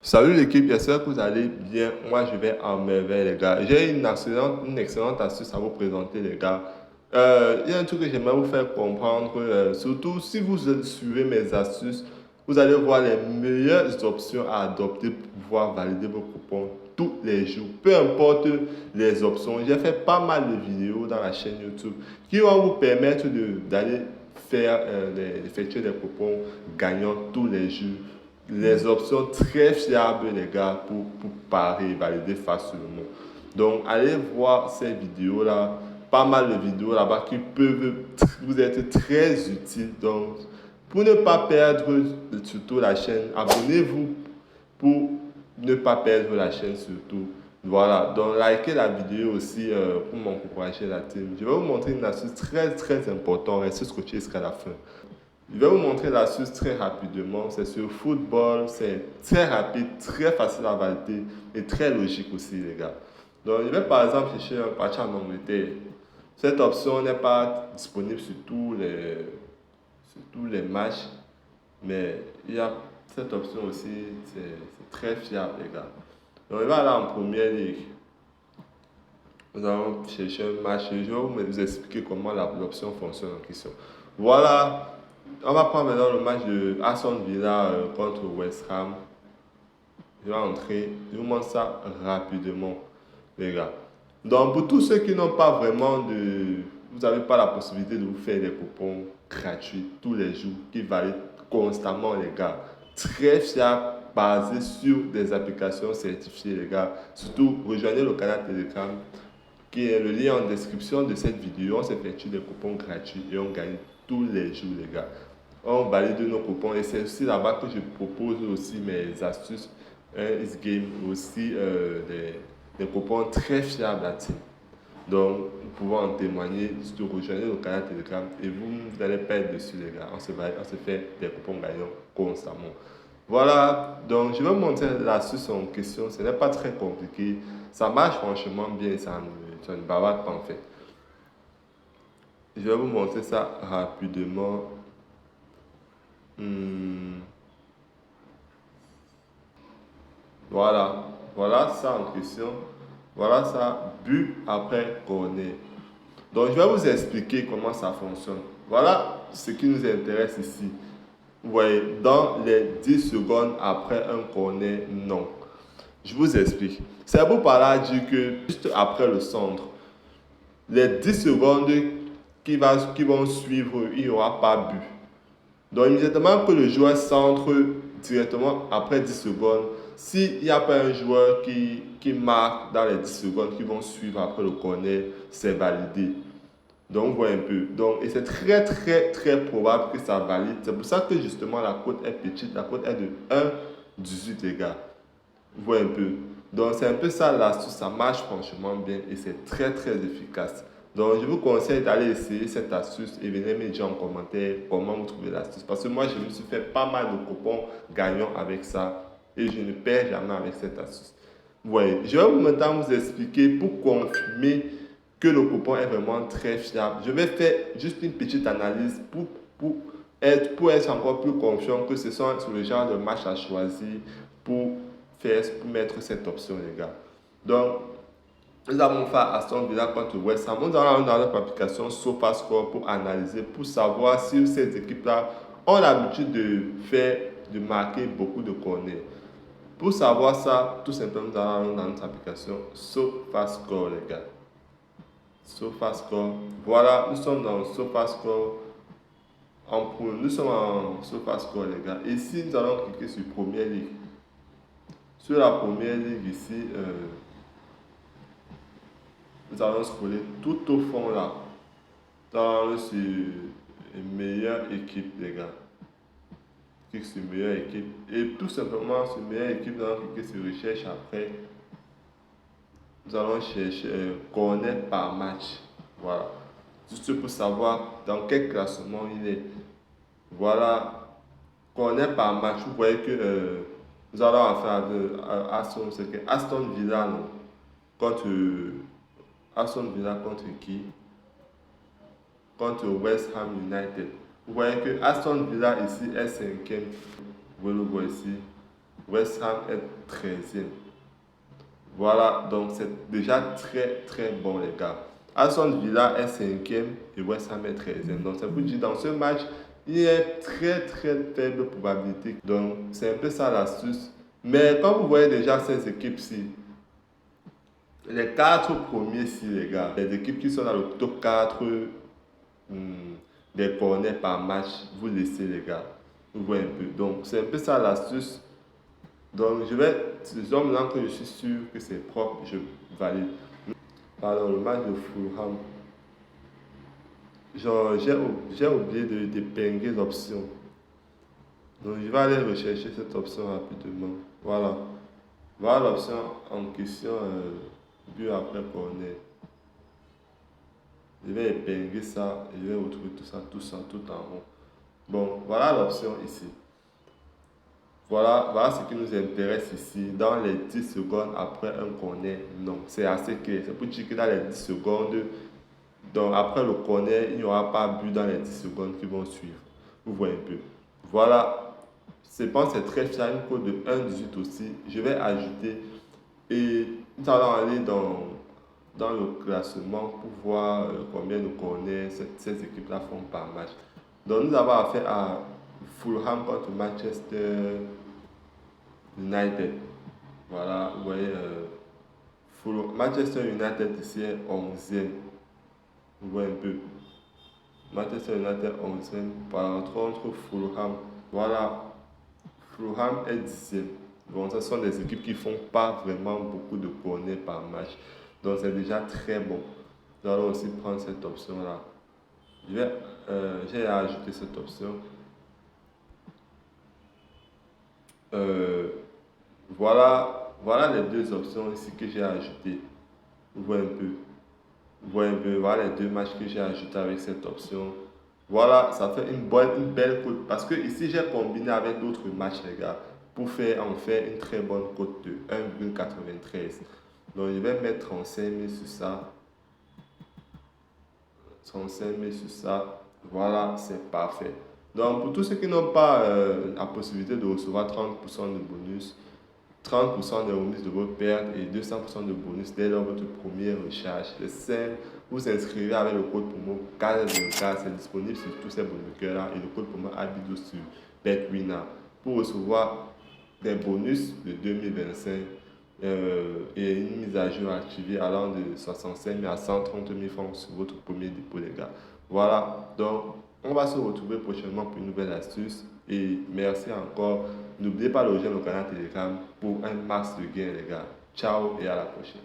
Salut l'équipe, j'espère que vous allez bien. Moi, je vais en merveille, les gars. J'ai une excellente astuce à vous présenter, les gars. Il y a un truc que j'aimerais vous faire comprendre. Surtout, si vous suivez mes astuces, vous allez voir les meilleures options à adopter pour pouvoir valider vos coupons tous les jours. Peu importe les options. J'ai fait pas mal de vidéos dans la chaîne YouTube qui vont vous permettre d'aller effectuer des coupons gagnants tous les jours, les options très fiables, les gars, pour parier et valider facilement. Donc, allez voir ces vidéos-là, pas mal de vidéos là-bas qui peuvent vous être très utiles. Donc, pour ne pas perdre surtout la chaîne, abonnez-vous pour ne pas perdre la chaîne surtout. Voilà, donc likez la vidéo aussi pour m'encourager la team. Je vais vous montrer une astuce très très importante. Restez scotché jusqu'à la fin. Je vais vous montrer l'astuce très rapidement. C'est sur football, c'est très rapide, très facile à valider et très logique aussi, les gars. Donc, je vais par exemple chercher un match en Angleterre. Cette option n'est pas disponible sur tous les matchs, mais il y a cette option aussi, c'est très fiable, les gars. Donc, je vais aller en première ligue. Nous allons chercher un match. Je vais vous expliquer comment l'option fonctionne en question. Voilà, on va prendre maintenant le match de Aston Villa contre West Ham. Je vais entrer, je vous montre ça rapidement, les gars. Donc, pour tous ceux qui n'ont pas vraiment de. Vous n'avez pas la possibilité de vous faire des coupons gratuits tous les jours qui valident constamment, les gars. Très fiable, basé sur des applications certifiées, les gars. Surtout, rejoignez le canal Telegram qui est le lien en description de cette vidéo. On s'effectue des coupons gratuits et on gagne tous les jours, les gars. On valide nos coupons et c'est aussi là-bas que je propose aussi mes astuces, X-Game, aussi des coupons très fiables à team. Donc, vous pouvez en témoigner, surtout rejoignez le canal Telegram et vous n'allez pas être dessus, les gars. On se fait des coupons gagnants constamment. Voilà, donc je vais vous montrer l'astuce en question. Ce n'est pas très compliqué. Ça marche franchement bien, ça ne bavarde pas en fait. Je vais vous montrer ça rapidement. Hmm, Voilà, voilà ça en question. Voilà ça, but après corner. Donc je vais vous expliquer comment ça fonctionne. Voilà ce qui nous intéresse ici. Vous voyez, dans les 10 secondes après un corner, non. Je vous explique. C'est pour par là dire que juste après le centre, les 10 secondes qui vont suivre, il n'y aura pas but. Donc immédiatement que le joueur centre directement après 10 secondes, s'il n'y a pas un joueur qui marque dans les 10 secondes qui vont suivre après le corner, c'est validé. Donc, vous voyez un peu. Donc, et c'est très, très, très probable que ça valide. C'est pour ça que justement la cote est petite. La cote est de 1,18, les gars. Vous voyez un peu. Donc, c'est un peu ça l'astuce. Ça marche franchement bien et c'est très, très efficace. Donc, je vous conseille d'aller essayer cette astuce et venez me dire en commentaire comment vous trouvez l'astuce. Parce que moi, je me suis fait pas mal de coupons gagnants avec ça et je ne perds jamais avec cette astuce. Vous voyez, je vais maintenant vous expliquer pour confirmer que le coupon est vraiment très fiable. Je vais faire juste une petite analyse pour être encore plus confiant que ce soit sur le genre de match à choisir pour mettre cette option, les gars. Donc, nous avons fait Aston Villa contre West Ham. Nous allons dans notre application SofaScore pour analyser, pour savoir si ces équipes-là ont l'habitude de marquer beaucoup de corners. Pour savoir ça, tout simplement, nous allons dans notre application SofaScore, les gars. SofaScore. Voilà, nous sommes dans SofaScore. Nous sommes en SofaScore, les gars. Ici, nous allons cliquer sur Première Ligue. Sur la Première Ligue, ici, nous allons scroller tout au fond là. Nous allons sur meilleure équipe, les gars. Clique sur meilleure équipe. Et tout simplement, sur meilleure équipe, nous allons cliquer sur recherche après. Nous allons chercher corner par match. Voilà. Juste pour savoir dans quel classement il est. Voilà. Corner par match. Vous voyez que nous allons en faire de Aston Villa, non? Contre Aston Villa contre qui? Contre West Ham United. Vous voyez que Aston Villa ici est cinquième. Vous pouvez le voir ici. West Ham est 13e. Voilà, donc c'est déjà très très bon les gars. Aston Villa est 5e et West Ham est 13e. Donc ça veut dire dans ce match, il y a très très faible probabilité. Donc c'est un peu ça l'astuce. Mais quand vous voyez déjà ces équipes-ci, les 4 premiers-ci les gars, les équipes qui sont dans le top 4 des corners par match, vous laissez les gars. Vous voyez un peu. Donc c'est un peu ça l'astuce. Donc je vais, ces hommes-là que je suis sûr que c'est propre, je valide. Pardon, le match de Fulham. Genre, j'ai oublié d'épingler l'option. Donc je vais aller rechercher cette option rapidement. Voilà. Voilà l'option en question, but après corner. Je vais épingler ça et je vais retrouver tout ça, tout en haut. Bon, voilà l'option ici. Voilà ce qui nous intéresse ici. Dans les 10 secondes après un corner, non, c'est assez clair. C'est pour dire que dans les 10 secondes, donc après le corner, il n'y aura pas but dans les 10 secondes qui vont suivre. Vous voyez un peu. Voilà, je pense que c'est très fiable, une cote de 1,18 aussi. Je vais ajouter et nous allons aller dans le classement pour voir combien de corners ces équipes-là font par match. Donc nous avons affaire à Fulham contre Manchester United. Voilà, vous voyez, Manchester United ici est 11e. Vous voyez un peu. Manchester United 11e par contre Fulham. Voilà, Fulham est 10e. Bon, ce sont des équipes qui ne font pas vraiment beaucoup de corners par match. Donc c'est déjà très bon. Nous allons aussi prendre cette option-là. J'ai ajouté cette option. Voilà les deux options ici que j'ai ajoutées. Vous voyez un peu. Vous voyez un peu, voilà les deux matchs que j'ai ajoutés avec cette option. Voilà, ça fait une belle cote. Parce que ici, j'ai combiné avec d'autres matchs, les gars, pour en faire une très bonne cote de 1,93. Donc, je vais mettre 35 000 sur ça. 35 000 sur ça. Voilà, c'est parfait. Donc, pour tous ceux qui n'ont pas la possibilité de recevoir 30% de bonus, 30% de remise de vos pertes et 200% de bonus dès lors votre première recharge. C'est simple, vous inscrivez avec le code promo CAS24, c'est disponible sur tous ces bonus-là et le code promo ABIDO sur BetWinner pour recevoir des bonus de 2025 et une mise à jour activée allant de 65 000 à 130 000 francs sur votre premier dépôt, les gars. Voilà, donc on va se retrouver prochainement pour une nouvelle astuce et merci encore. N'oubliez pas de rejoindre le canal Telegram pour un max de gains, les gars. Ciao et à la prochaine.